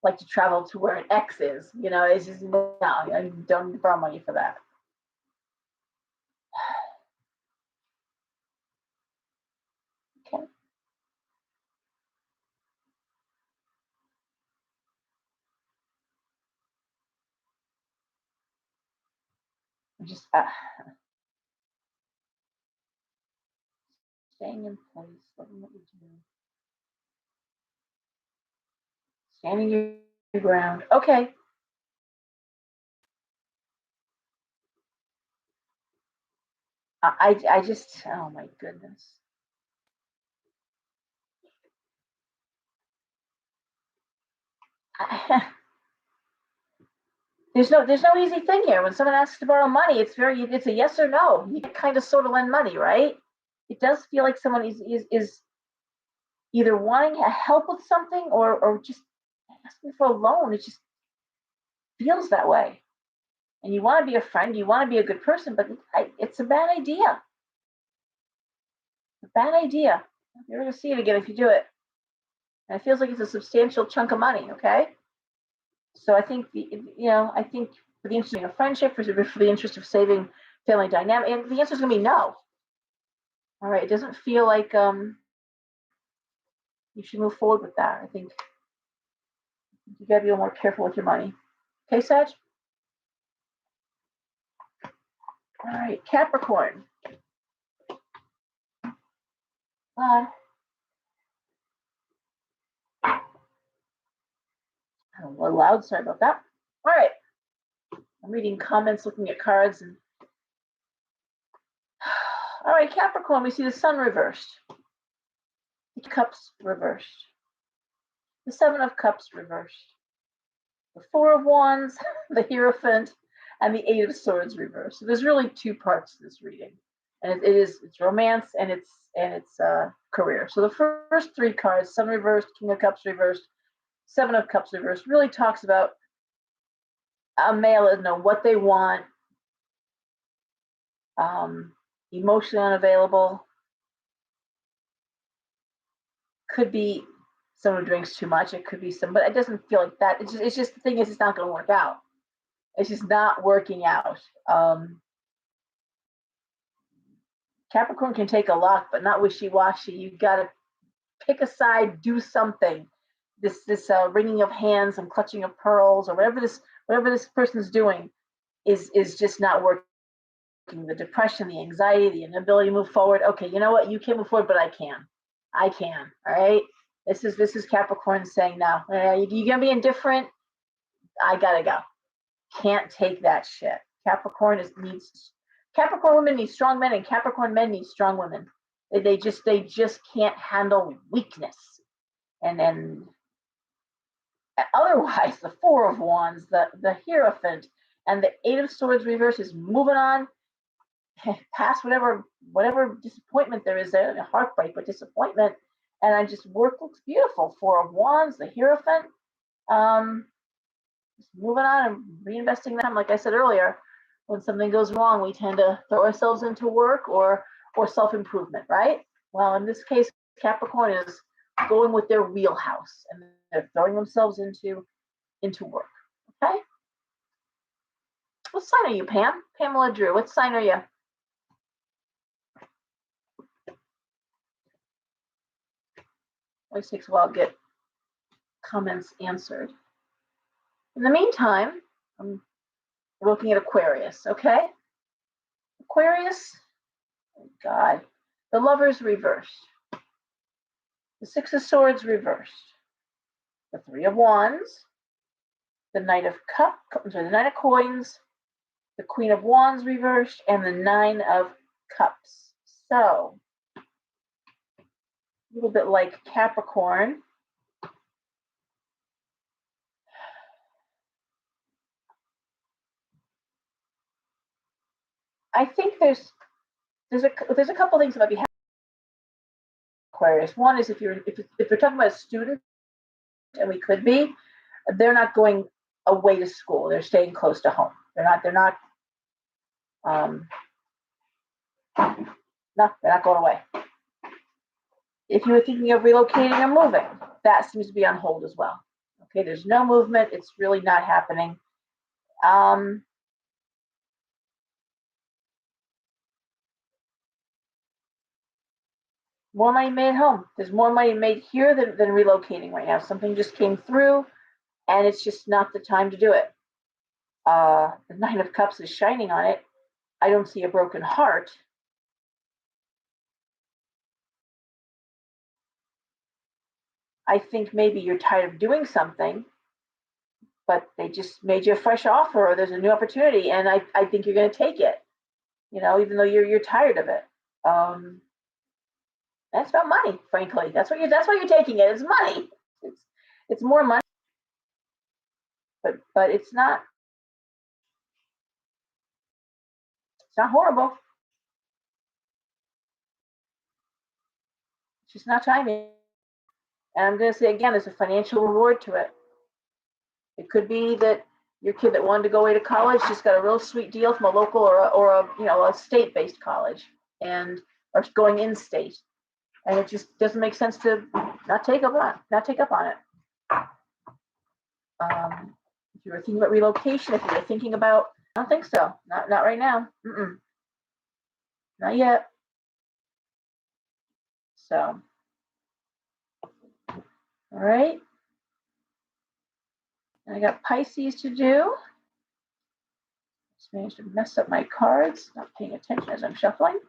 Like to travel to where an X is, it's just, no, I don't borrow money for that. Okay. Just Staying in place, loving what you do. Standing your ground. Okay. I just, oh my goodness. There's no easy thing here. When someone asks to borrow money, it's a yes or no. You kind of sort of lend money, right? It does feel like someone is either wanting help with something or just asking for a loan. It just feels that way. And you want to be a friend, you want to be a good person, but it's a bad idea. A bad idea. You're going to see it again if you do it. And it feels like it's a substantial chunk of money, okay? So I think I think for the interest of a friendship, for the interest of saving family dynamic, and the answer is going to be no. All right, it doesn't feel like you should move forward with that. I think you got to be a little more careful with your money. Okay, Sag? All right, Capricorn. A little loud, sorry about that. All right, I'm reading comments, looking at cards, and all right, Capricorn, we see the sun reversed, the cups reversed, the 7 of cups reversed, the 4 of wands, the Hierophant, and the 8 of swords reversed. So there's really 2 parts to this reading, and it's romance and it's career. So the first 3 cards, sun reversed, King of Cups reversed, 7 of Cups reversed, really talks about a male that know what they want, emotionally unavailable, could be someone who drinks too much. It could be but it doesn't feel like that. It's just the thing is, it's not going to work out. It's just not working out. Capricorn can take a lot, but not wishy-washy. You got to pick a side, do something. This wringing of hands and clutching of pearls, or whatever this person's doing, is just not working. The depression, the anxiety, the inability to move forward. Okay, you know what? You can't move forward, but I can. I can. All right. This is Capricorn saying, no, you're gonna be indifferent. I gotta go. Can't take that shit. Capricorn women need strong men, and Capricorn men need strong women. They just can't handle weakness. And then otherwise, the 4 of wands, the Hierophant, and the 8 of swords reverse is moving on past whatever disappointment there is there, heartbreak, but disappointment. And I just work looks beautiful. 4 of wands, the Hierophant. Just moving on and reinvesting them. Like I said earlier, when something goes wrong, we tend to throw ourselves into work or self-improvement, right? Well, in this case, Capricorn is going with their wheelhouse and they're throwing themselves into work. Okay. What sign are you, Pam? Pamela Drew. What sign are you? Always takes a while to get comments answered. In the meantime, I'm looking at Aquarius, okay? Aquarius, oh God, the Lovers reversed, the 6 of Swords reversed, the 3 of Wands, the Knight of Coins, the Queen of Wands reversed, and the 9 of Cups. So, a little bit like Capricorn. I think there's a couple things that might be happening. Aquarius. One is if you're talking about a student, and we could be, they're not going away to school. They're staying close to home. They're not going away. If you were thinking of relocating or moving, that seems to be on hold as well. Okay, there's no movement. It's really not happening. More money made at home. There's more money made here than relocating right now. Something just came through, and it's just not the time to do it. The 9 of Cups is shining on it. I don't see a broken heart. I think maybe you're tired of doing something, but they just made you a fresh offer, or there's a new opportunity, and I think you're going to take it. You know, even though you're tired of it. That's about money, frankly. That's why you're taking it. It's money. It's more money, but it's not horrible. It's just not timing. And I'm going to say again, there's a financial reward to it. It could be that your kid that wanted to go away to college just got a real sweet deal from a local or a state-based college, and or going in state, and it just doesn't make sense to not take up on it. If you were thinking about relocation, if you were thinking about, I don't think so. Not right now. Not yet. So, all right. I got Pisces to do. Just managed to mess up my cards. Not paying attention as I'm shuffling.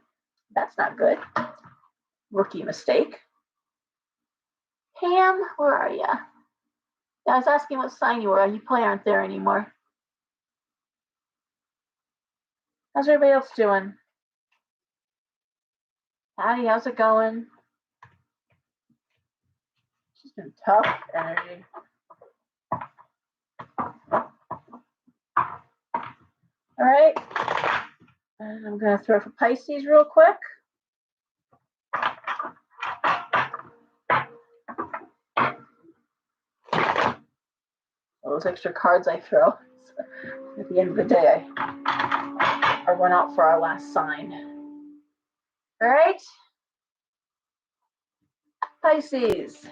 That's not good. Rookie mistake. Pam, where are you? Yeah, I was asking what sign you were. You probably aren't there anymore. How's everybody else doing? Patty, how's it going? She's been tough energy. All right. And I'm going to throw for Pisces real quick. All those extra cards I throw. At the end of the day, I run out for our last sign. All right. Pisces.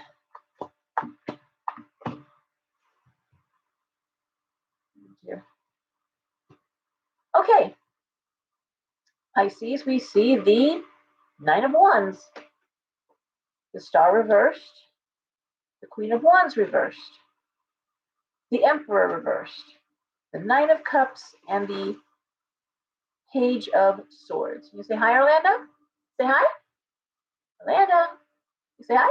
Okay. Pisces, we see the Nine of Wands, the Star reversed, the Queen of Wands reversed, the Emperor reversed, the Nine of Cups, and the Page of Swords. You say hi, Orlando? Say hi. Orlando, you say hi?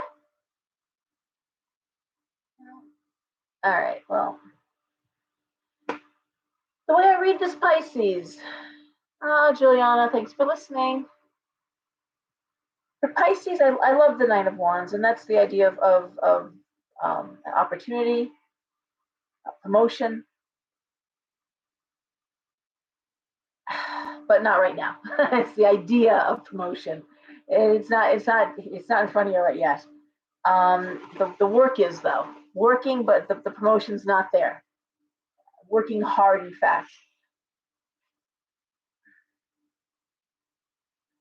All right, well, the way I read this Pisces, Juliana, thanks for listening. For Pisces, I love the Nine of Wands, and that's the idea of opportunity, promotion, but not right now. It's the idea of promotion. It's not in front of you right yet. The work is though working, but the promotion's not there. Working hard, in fact.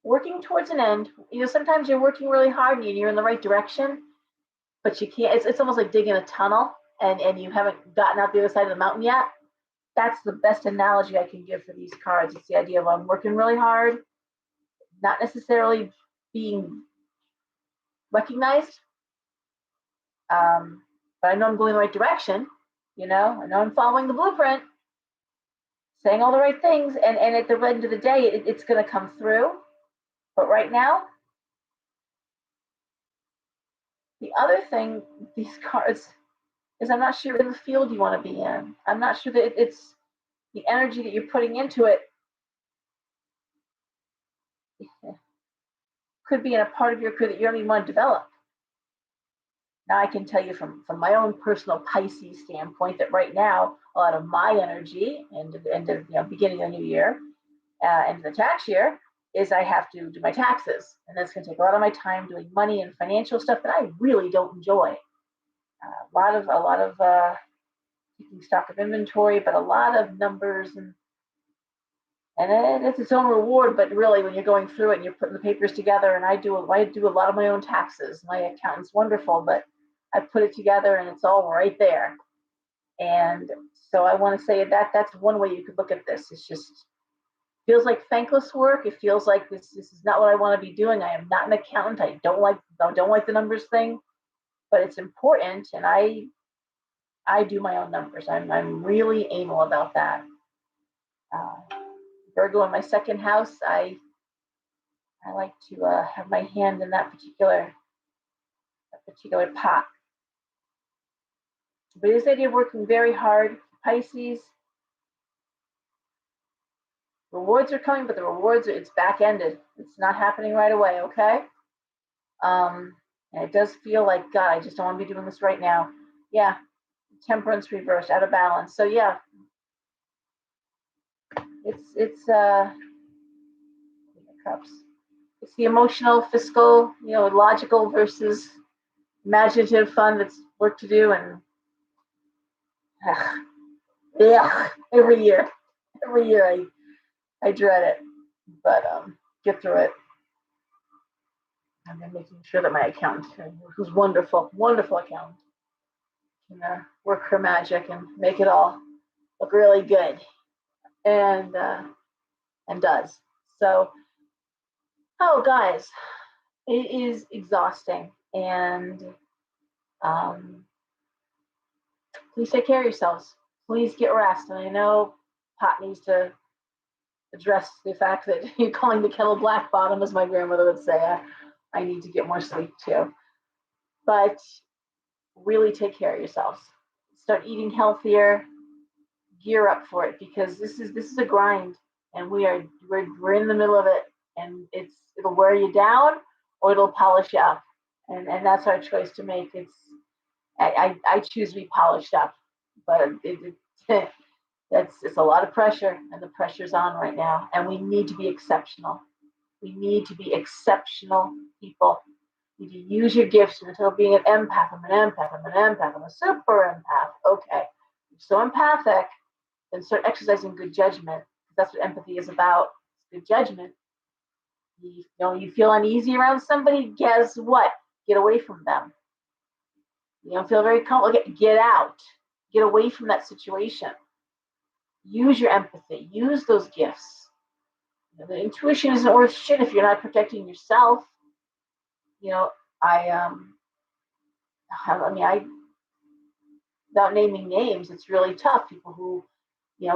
Working towards an end. You know, sometimes you're working really hard and you're in the right direction, but you can't. It's almost like digging a tunnel and you haven't gotten out the other side of the mountain yet. That's the best analogy I can give for these cards. It's the idea of I'm working really hard, not necessarily being recognized, but I know I'm going the right direction. You know, I know I'm following the blueprint, saying all the right things, and at the end of the day, it's going to come through. But right now, the other thing, these cards, is I'm not sure in the field you want to be in. I'm not sure that it's the energy that you're putting into it could be in a part of your career that you don't even want to develop. Now I can tell you from my own personal Pisces standpoint that right now, a lot of my energy and beginning of the new year, and the tax year, is I have to do my taxes, and that's going to take a lot of my time doing money and financial stuff that I really don't enjoy. A lot of taking stock of inventory, but a lot of numbers and it's its own reward. But really, when you're going through it and you're putting the papers together, and I do a lot of my own taxes. My accountant's wonderful, but I put it together and it's all right there. And so I want to say that's one way you could look at this. It's just feels like thankless work. It feels like this is not what I want to be doing. I am not an accountant. I don't like the numbers thing, but it's important, and I do my own numbers. I'm really anal about that. Virgo in my second house, I like to have my hand in that particular pot. But this idea of working very hard, Pisces, rewards are coming, but the rewards, it's back-ended. It's not happening right away, okay? And it does feel like, God, I just don't want to be doing this right now. Yeah, temperance reversed, out of balance. So yeah, it's cups. It's the emotional, fiscal, logical versus imaginative, fun that's work to do, and yeah, every year I dread it, but get through it. And then making sure that my accountant, who's wonderful accountant, can work her magic and make it all look really good, and does. So, oh guys, it is exhausting, and please take care of yourselves. Please get rest. And I know Pat needs to address the fact that you're calling the kettle black bottom, as my grandmother would say. I need to get more sleep too. But really take care of yourselves. Start eating healthier. Gear up for it, because this is a grind, and we're in the middle of it, and it'll wear you down or it'll polish you up, and that's our choice to make. I choose to be polished up, but it's a lot of pressure, and the pressure's on right now, and we need to be exceptional. We need to be exceptional people. You need to use your gifts instead of being an empath. I'm a super empath. Okay, you're so empathic, then start exercising good judgment. That's what empathy is about. Good judgment. You feel uneasy around somebody, guess what? Get away from them. You don't feel very comfortable, get out. Get away from that situation. Use your empathy. Use those gifts. The intuition isn't worth shit if you're not protecting yourself. Without naming names, it's really tough. People who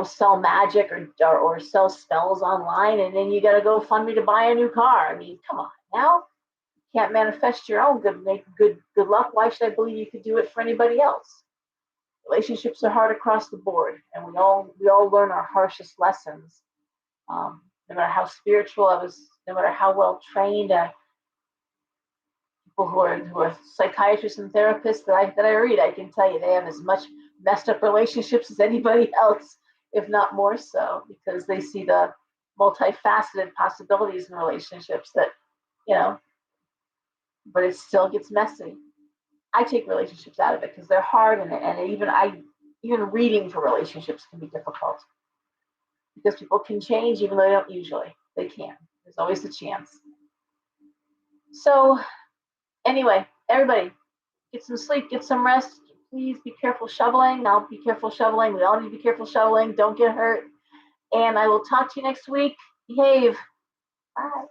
sell magic or sell spells online, and then you got to go fund me to buy a new car. I mean, come on now. You can't manifest your own good luck. Why should I believe you could do it for anybody else? Relationships are hard across the board, and we all learn our harshest lessons. No matter how spiritual I was, no matter how well trained, people who are psychiatrists and therapists that I read, I can tell you they have as much messed up relationships as anybody else, if not more so, because they see the multifaceted possibilities in relationships that, but it still gets messy. I take relationships out of it because they're hard, and even reading for relationships can be difficult because people can change even though they don't usually. They can. There's always the chance. So anyway, everybody, get some sleep, get some rest. Please be careful shoveling. I'll be careful shoveling. We all need to be careful shoveling. Don't get hurt. And I will talk to you next week. Behave. Bye.